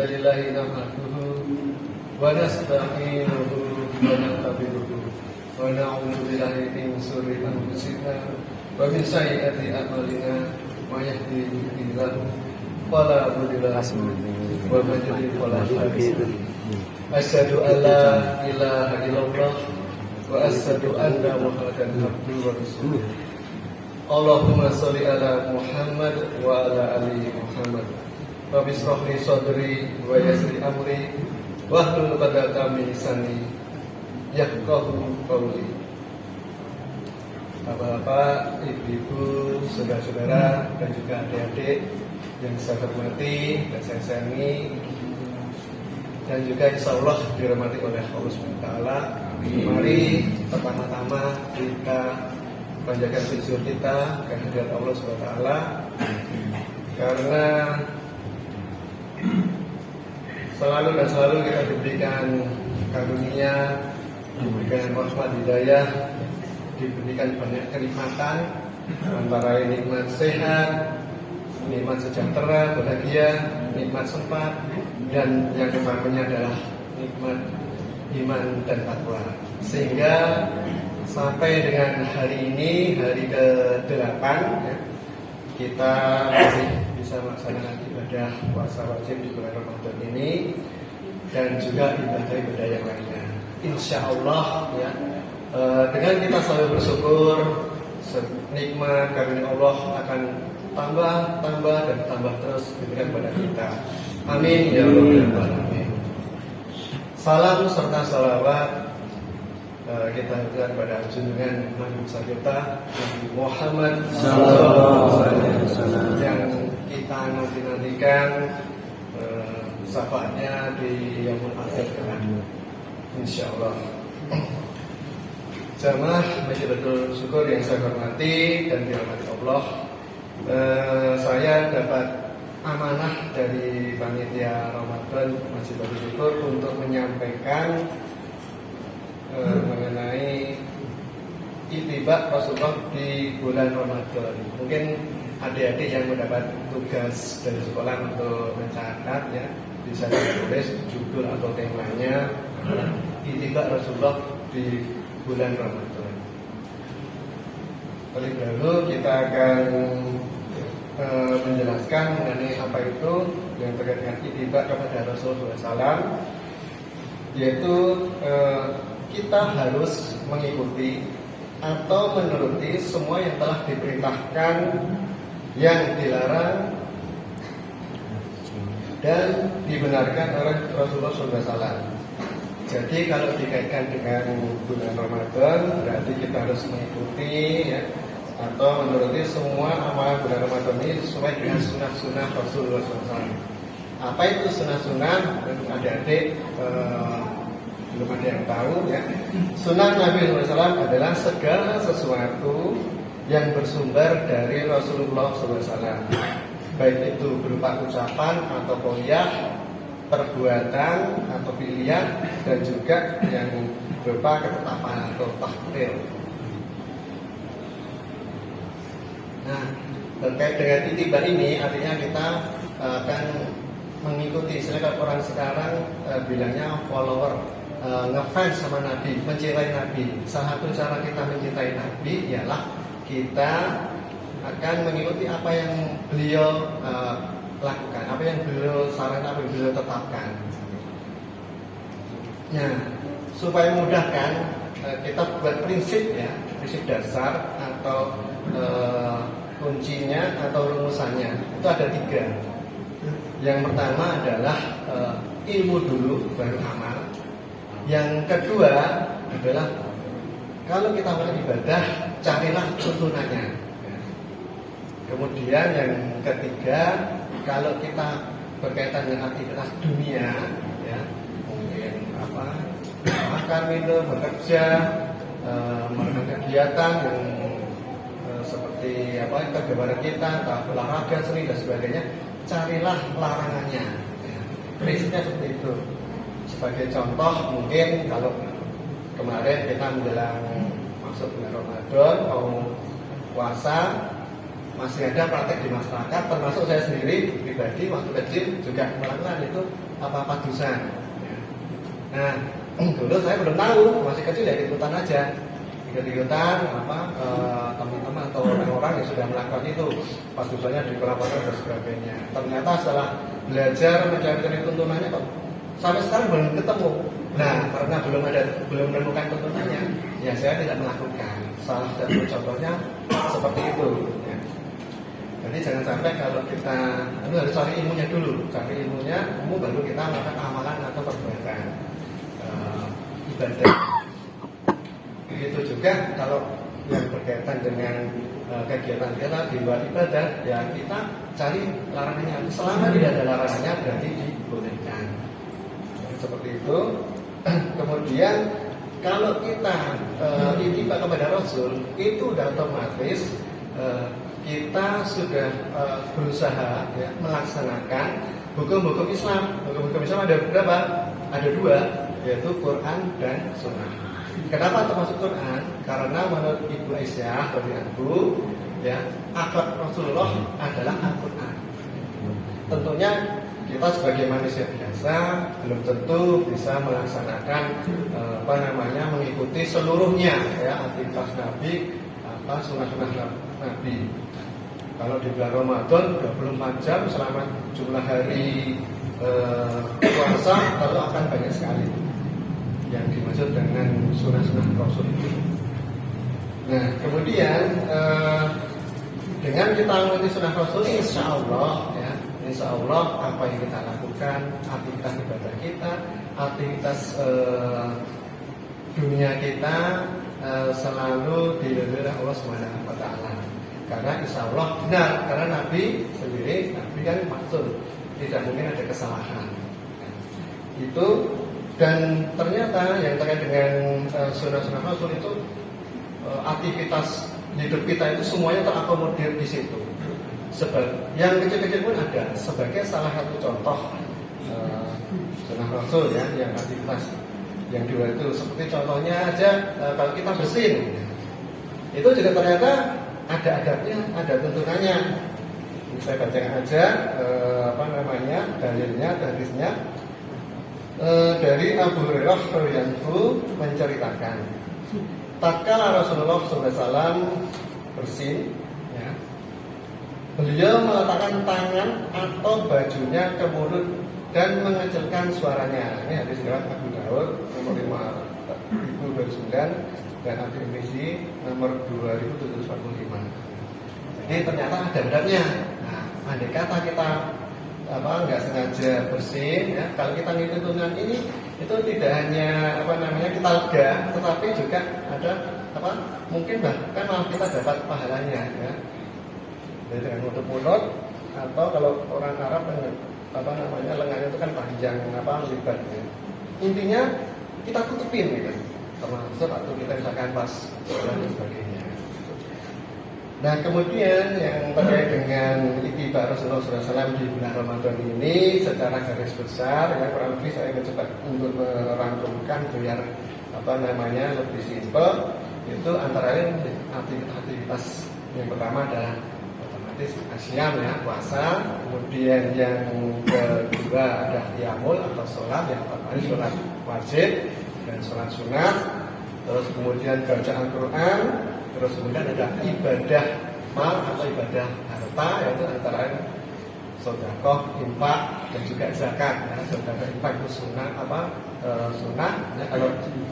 lillahi nahmaduhu wa nasta'inuhu wa nastaghfiruh wa na'udzu billahi min shururi anfusina wa min sayyiati a'malina may yahdihillahu fala mudilla lahu wa may yudlil fala hadiya lahu. Asyhadu an la ilaha illallah wa asyhadu anna Muhammadan abduhu wa rasuluh. Allahumma sholli ala Muhammad wa ala ali Muhammad. Rabbi shrah li sadri wa yassir li amri wahlul 'uqdatam min lisani yafqahu qawli. Bapak-bapak, ibu-ibu, saudara-saudara dan juga adik-adik yang saya hormati dan saya sayangi dan juga insyaallah dirahmati oleh Allah Subhanahu wa taala. Mari pertama-tama kita panjatkan syukur kita kehadirat Allah Subhanahu wa taala karena selalu kita diberikan karunia, diberikan rahmat hidayah, diberikan banyak kenikmatan, antara nikmat sehat, nikmat sejahtera, bahagia, nikmat sempat, dan yang utamanya adalah nikmat iman dan takwa. Sehingga sampai dengan hari ini, hari ke-8 ya, kita masih bisa melaksanakan ibadah puasa wajib di bulan Ramadan ini dan juga ibadah-ibadah yang lainnya. Insya Allah ya, dengan kita selalu bersyukur, nikmat karunia Allah akan tambah dan tambah terus diberikan kepada kita. Amin ya rabbal alamin. Salam serta salawat kita berikan kepada junjungan Nabi besar kita Nabi Muhammad SAW yang kita nantikan syafaatnya di yaumul akhir kelak, insyaallah. Jamaah majelis syukur yang saya hormati dan dirahmati Allah, saya dapat amanah dari panitia Ramadan Masjid Batu Syukur untuk menyampaikan mengenai itibak Rasulullah di bulan Ramadan. Mungkin adik-adik yang mendapat tugas dari sekolah untuk mencatat ya, bisa ditulis judul atau temanya itibak Rasulullah di bulan Ramadan. Terlebih dahulu kita akan menjelaskan mengenai apa itu yang terkait dengan itibak kepada Rasulullah SAW, yaitu kita harus mengikuti atau menuruti semua yang telah diperintahkan, yang dilarang dan dibenarkan oleh Rasulullah SAW. Jadi kalau dikaitkan dengan bulan Ramadan, berarti kita harus mengikuti ya, atau menuruti semua amalan bulan Ramadan ini sesuai dengan sunnah-sunnah Rasulullah SAW. Apa itu sunnah-sunnah? Adik-adik belum ada yang tahu ya. Sunnah Nabi SAW adalah segala sesuatu yang bersumber dari Rasulullah SAW, baik itu berupa ucapan atau qauliyah, perbuatan atau fi'liyah, dan juga yang berupa ketetapan atau takdir. Nah, terkait dengan ittiba ini artinya kita akan mengikuti. Istilah orang sekarang bilangnya follower, ngefans sama Nabi, mencintai Nabi. Salah satu cara kita mencintai Nabi ialah kita akan mengikuti apa yang beliau lakukan, apa yang beliau sarankan, apa yang beliau tetapkan. Nah, supaya memudahkan, kita buat prinsip ya, prinsip dasar atau kuncinya atau rumusannya itu ada 3. Yang pertama adalah ilmu dulu baru amal. Yang kedua adalah kalau kita melakukan ibadah, carilah tuntunannya. Kemudian yang ketiga, kalau kita berkaitan dengan aktivitas dunia, ya, mungkin makan, minum, bekerja, melakukan kegiatan yang seperti kegiatan kita, olahraga, seni dan sebagainya, carilah larangannya. Ya. Prinsipnya seperti itu. Sebagai contoh, mungkin kalau kemarin kita menjelang masuk bulan Ramadan, mau puasa, masih ada praktek di masyarakat, termasuk saya sendiri pribadi waktu kecil juga melakukan itu apa padusan. Ya. Nah, dulu saya belum tahu, masih kecil ya ikutan aja, ikut-ikutan teman-teman atau orang-orang yang sudah melakukan itu padusannya di pelabuhan dan sebagainya. Ternyata setelah belajar mencari tuntunannya kok sampai sekarang belum ketemu. Nah, karena belum menemukan tuntunannya, ya saya tidak melakukan. Salah satu contohnya seperti itu. Ya. Jadi jangan sampai kalau kita harus cari ilmunya dulu, cari ilmunya, baru kita melakukan amalan atau perbuatan ibadah. Begitu juga kalau yang berkaitan dengan kegiatan kita di luar ibadah, ya kita cari larangannya. Selama tidak ada larangannya berarti dibolehkan. Seperti itu. Kemudian kalau kita itiba kepada Rasul, itu sudah otomatis kita sudah berusaha ya, melaksanakan hukum-hukum Islam. Hukum-hukum Islam ada berapa? Ada dua, yaitu Quran dan Sunnah. Kenapa termasuk Quran? Karena menurut Ibu Aisyah radhiyallahu ya, akhlak Rasulullah adalah Al-Quran. Tentunya kita sebagai manusia biasa belum tentu bisa melaksanakan mengikuti seluruhnya ya aktivitas Nabi, sunnah-sunnah Nabi. Kalau di bulan Ramadan 24 jam selama jumlah hari puasa lalu akan banyak sekali yang dimaksud dengan sunnah-sunnah Rasul itu. Nah, kemudian dengan kita mengikuti sunnah Rasul, insya Allah apa yang kita lakukan, aktivitas ibadah kita, aktivitas dunia kita selalu dilindungi oleh Allah Subhanahu wa taala. Karena insya Allah benar, karena Nabi sendiri, Nabi kan maksud tidak mungkin ada kesalahan. Itu dan ternyata yang terkait dengan sunnah-sunnah Rasul itu aktivitas hidup kita itu semuanya terakomodir di situ. Yang kecil-kecil pun ada sebagai salah satu contoh sunnah Rasul ya, yang aktivitas yang dua itu seperti contohnya aja kalau kita bersin itu juga ternyata ada adabnya, ada tuntunannya. Saya bacakan aja dalilnya, hadisnya dari Abu Hurairah radhiyallahu menceritakan tatkala Rasulullah SAW bersin ya, beliau meletakkan tangan atau bajunya ke mulut dan mengecilkan suaranya. Ini hadis riwayat Abu Daud nomor 5/2009 dan At-Tirmidzi nomor 2745. Jadi ternyata ada adabnya. Nah, andai kata kita nggak sengaja bersin ya, kalau kita ngikutin tuntunan ini itu tidak hanya kita lega, tetapi juga ada mungkin bahkan malah kita dapat pahalanya ya. Jadi dengan nutup mulut atau kalau orang Arab lengannya itu kan panjang lebar ya. Intinya kita tutupin gitu. Termasuk atau kita misalkan pas dan sebagainya. Nah, kemudian yang terkait dengan ittiba Rasulullah SAW di bulan Ramadan ini secara garis besar ya, kurang lebih saya mencoba untuk merangkumkan biar lebih simpel. Itu antara lain aktivitas yang pertama adalah otomatis asyam ya, puasa. Kemudian yang kedua ada qiyamul atau sholat, yang pertama sholat wajib dan sholat sunat. Terus kemudian baca Al-Quran. Terus kemudian ada ibadah mal atau ibadah harta, yaitu antara lain sedekah, infak dan juga zakat. Ya, sedekah infak itu sunnah sunnah. Ya, kalau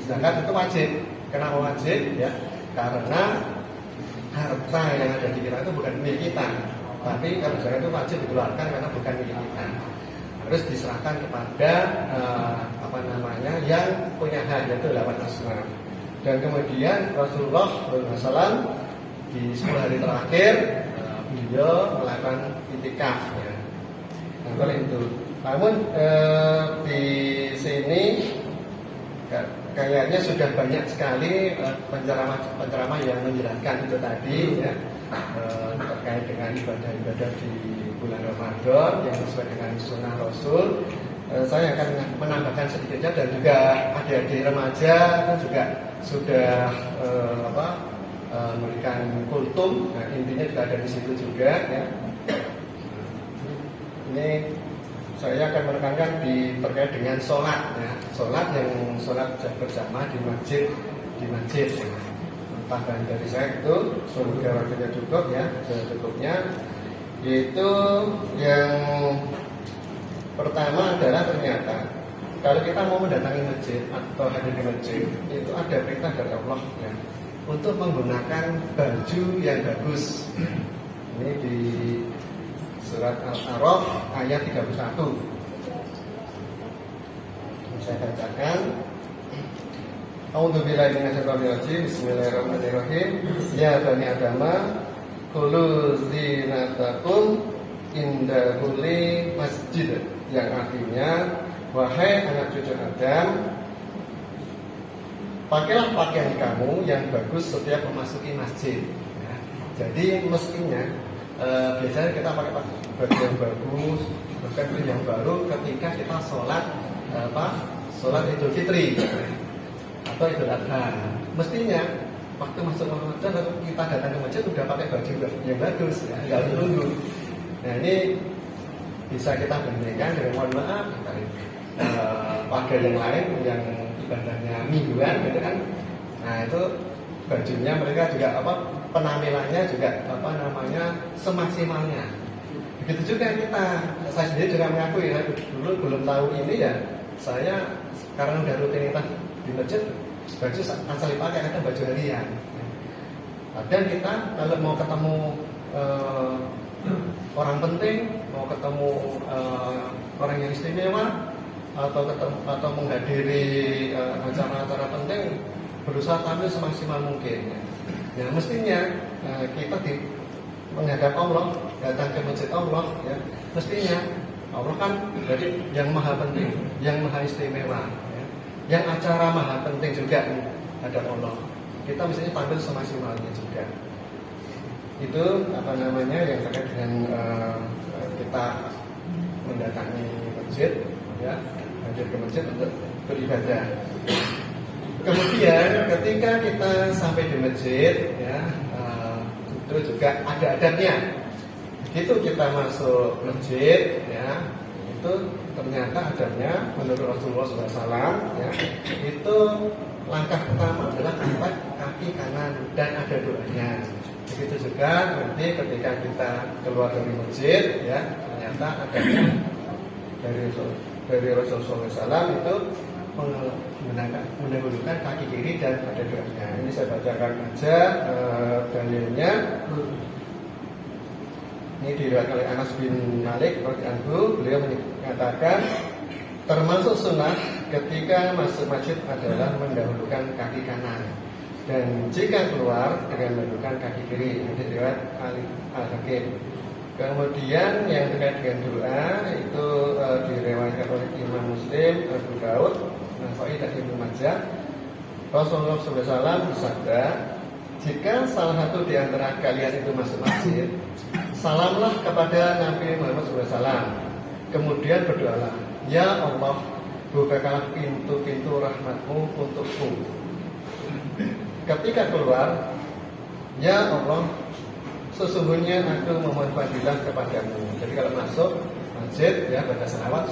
zakat itu wajib. Kenapa wajib? Ya, karena harta yang ada di kita itu bukan milik kita. Tapi kalau zakat itu wajib dikeluarkan karena bukan milik kita. Harus diserahkan kepada yang punya hak, yaitu 8 asnaf. Dan kemudian Rasulullah SAW di 10 hari terakhir beliau melakukan itikaf ya. Nah, itu. Namun di sini kayaknya sudah banyak sekali penceramah yang menjelaskan itu tadi ya, terkait dengan ibadah-ibadah di bulan Ramadan yang sesuai dengan sunnah Rasul. Saya akan menambahkan sedikitnya, dan juga adik-adik remaja kan juga sudah memberikan kultum. Nah, intinya juga ada di situ juga ya. Ini saya akan menekankan terkait dengan sholat ya. Sholat yang sholat berjamaah di masjid ya. Tambahan dari saya itu semoga waktunya cukup ya, secukupnya. Yaitu yang pertama adalah ternyata kalau kita mau mendatangi masjid atau hadir di masjid, itu ada perintah dari Allah ya, untuk menggunakan baju yang bagus. Ini di surat Al-A'raf ayat 31. Saya bacakan. A'udzubillahi minasyaitonir rajim. Bismillahirrahmanirrahim. Ya bani Adama, khulu zinatakum inda kulli masjid. Yang artinya, wahai anak cucu Adam, pakailah pakaian kamu yang bagus setiap memasuki masjid. Ya, jadi mestinya biasanya kita pakai baju yang bagus, bahkan yang baru ketika kita sholat sholat Idul Fitri atau Idul Adha. Mestinya waktu masuk Ramadan kita datang ke masjid sudah pakai baju yang bagus, ya, nggak nunggu. Nah ini bisa kita bandingkan dengan, mohon maaf, pakai yang lain yang ibadahnya mingguan, gitu kan? Nah itu bajunya mereka juga penampilannya juga semaksimalnya. Begitu juga kita, saya sendiri juga mengakui ya, dulu belum tahu ini ya, saya karena udah rutinitas di masjid, baju asal dipakai ada baju harian. Dan kita kalau mau ketemu orang penting, mau ketemu orang yang istimewa, atau menghadiri acara-acara penting, berusaha tampil semaksimal mungkin. Ya mestinya kita menghadap Allah, datang ke masjid Allah, ya mestinya Allah kan jadi yang maha penting, yang maha istimewa, ya. Yang acara maha penting juga ada Allah. Kita mestinya tampil semaksimalnya juga. Itu yang terkait dengan kita mendatangi masjid, ya, hadir ke masjid untuk beribadah. Kemudian ketika kita sampai di masjid, ya, itu juga ada adabnya. Begitu kita masuk masjid, ya, itu ternyata adabnya menurut Rasulullah SAW, ya, itu langkah pertama adalah angkat kaki kanan dan ada doanya. Begitu juga nanti ketika kita keluar dari masjid, ya, ternyata adabnya dari Rasulullah SAW itu mendahulukan kaki kiri dan ada doanya. Ini saya bacakan aja dalilnya. Ini diriwayatkan oleh Anas bin Malik radhiyallahu anhu, beliau mengatakan termasuk sunnah ketika masuk masjid adalah mendahulukan kaki kanan dan jika keluar dengan mendahulukan kaki kiri. Ini diriwayat Al-Hakim. Kemudian yang terkait dengan doa itu diriwayatkan oleh Imam Muslim, Abu Daud, Nasai dan Ibnu Majah. Rasulullah SAW bersabda, jika salah satu di antara kalian itu masuk masjid, salamlah kepada Nabi Muhammad SAW. Kemudian berdoalah, ya Allah, bukakanlah pintu-pintu rahmatmu untukku. Ketika keluar, ya Allah, sesungguhnya aku memohon fadilah kepadamu. Jadi kalau masuk masjid, ya, baca salawat,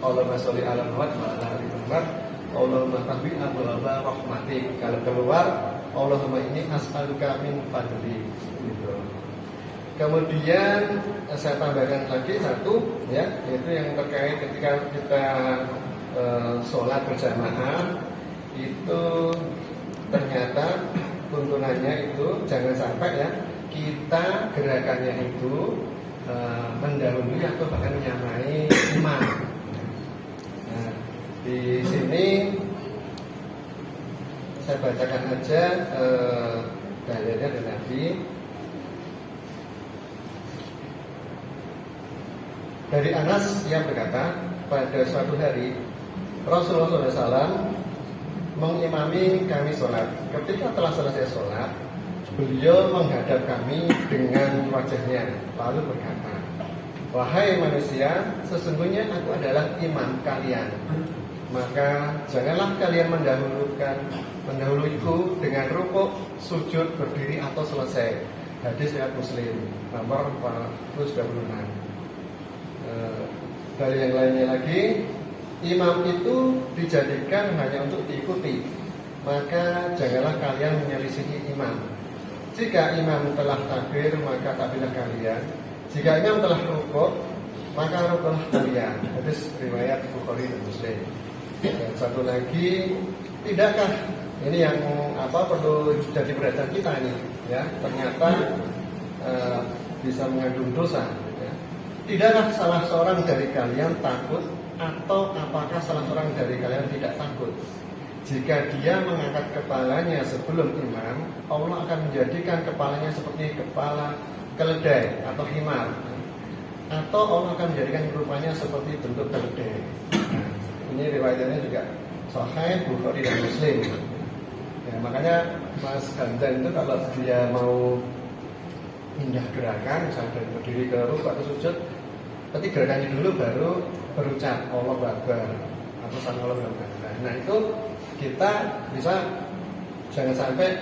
Allahumma sholli ala Muhammad wa ala ali Muhammad, Allahumma tahbi abwaba rahmatik. Kalau keluar, Allahumma inni as'aluka min fadli. Gitu. Kemudian saya tambahkan lagi satu, ya, yaitu yang terkait ketika kita sholat berjamaah itu ternyata tuntunannya itu jangan sampai, ya, kita gerakannya itu mendahului atau bahkan menyamai imam. Nah, di sini saya bacakan aja dalilnya dari Nabi. Dari Anas yang berkata, pada suatu hari Rasulullah SAW mengimami kami sholat. Ketika telah selesai sholat, beliau menghadap kami dengan wajahnya, lalu berkata, wahai manusia, sesungguhnya aku adalah imam kalian. maka janganlah kalian mendahuluiku dengan rukuk, sujud, berdiri atau selesai. Hadis riwayat Muslim nomor 426. Dari yang lainnya lagi, imam itu dijadikan hanya untuk diikuti, maka janganlah kalian menyelisihi imam. Jika imam telah takbir, maka takbirlah kalian. Jika imam telah rukuk, maka rukuklah kalian. Hadis riwayat Bukhari dan Muslim. Dan satu lagi, tidakkah ini yang perlu jadi perhatian kita ini, ya, ternyata bisa mengandung dosa. Ya. Tidakkah salah seorang dari kalian takut, atau apakah salah seorang dari kalian tidak takut? Jika dia mengangkat kepalanya sebelum imam, Allah akan menjadikan kepalanya seperti kepala keledai atau himar, atau Allah akan menjadikan rupanya seperti bentuk keledai. Nah, ini riwayatnya juga Sahih Bukhari dan Muslim. Ya, makanya Mas Gandan itu kalau dia mau pindah gerakan, misalnya dari berdiri ke rukuk atau sujud, berarti gerakannya dulu baru berucap Allahu Akbar atau Allahu Akbar. Nah itu kita bisa jangan sampai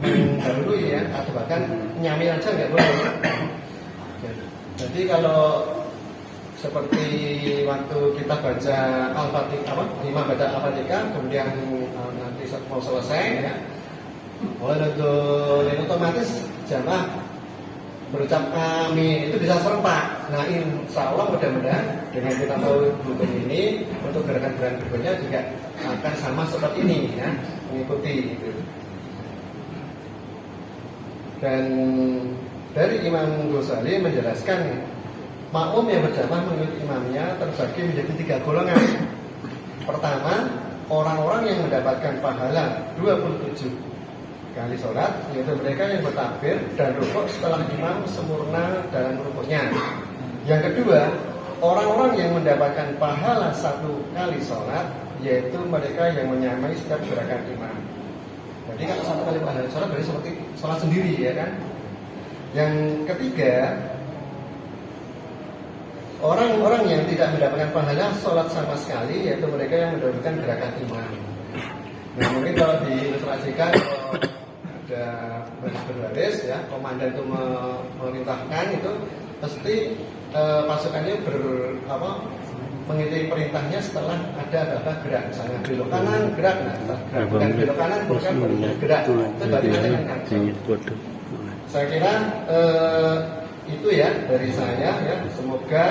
mendahului ya, atau bahkan nyamil aja nggak boleh. Jadi kalau seperti waktu kita baca Al-Fatihah, imam baca Al-Fatihah, kemudian nanti mau selesai ya, otomatis jamaah berucap amin itu bisa serempak. Nah insya Allah mudah-mudahan dengan kita tahu hukum ini, untuk gerakan-gerakan berikutnya juga akan sama seperti ini ya, mengikuti gitu. Dan dari Imam Ghazali menjelaskan, makmum yang berjamaah mengikuti imamnya terbagi menjadi 3 golongan. Pertama, orang-orang yang mendapatkan pahala 27 kali sholat, yaitu mereka yang bertakbir dan rukuk setelah imam sempurna dalam rukuknya. Yang kedua, orang-orang yang mendapatkan pahala 1 kali sholat, yaitu mereka yang menyamai setiap gerakan imam. Jadi kalau 1 kali pahala sholat berarti seperti sholat sendiri ya kan. Yang ketiga, orang-orang yang tidak mendapatkan pahala sholat sama sekali, yaitu mereka yang mendapatkan gerakan imam. Nah mungkin kalau diilustrasikan, ada berbaris ya, komandan itu memerintahkan itu pasti pasukannya mengikuti perintahnya setelah ada gerak, misalnya belok kanan gerak, dan belok kanan bukan gerak, itu berarti kan. Saya kira itu ya dari saya ya, semoga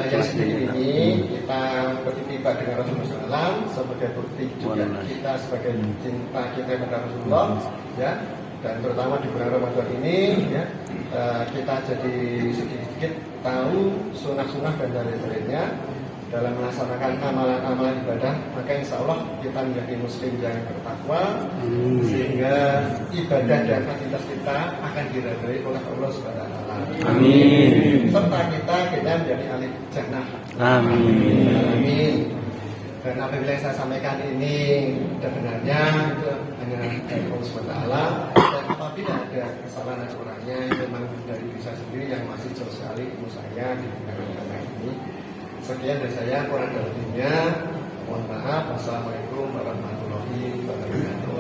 yang sedikit ini kita beritiba dengan Rasulullah SAW sebagai bukti juga kita sebagai cinta kita kepada Rasulullah ya, dan terutama di bulan Ramadan ini ya, kita jadi sedikit-sedikit tahu sunnah-sunnah dan dalil-dalilnya dalam melaksanakan amalan-amalan ibadah, maka insya Allah kita menjadi muslim yang bertakwa, sehingga ibadah dan aktivitas kita akan diridhoi oleh Allah Subhanahu wa taala. Amin. Serta kita menjadi ahli jannah. Amin. Amin. Dan apabila yang saya sampaikan ini sebenarnya itu hanya dari Allah Subhanahu wa taala, dan apabila ada kesalahan dan kurangnya itu memang dari diri saya sendiri yang masih jauh sekali ilmu saya di bidang agama ini. Sekian dari saya, kurang lebihnya mohon maaf. Wassalamualaikum warahmatullahi wabarakatuh.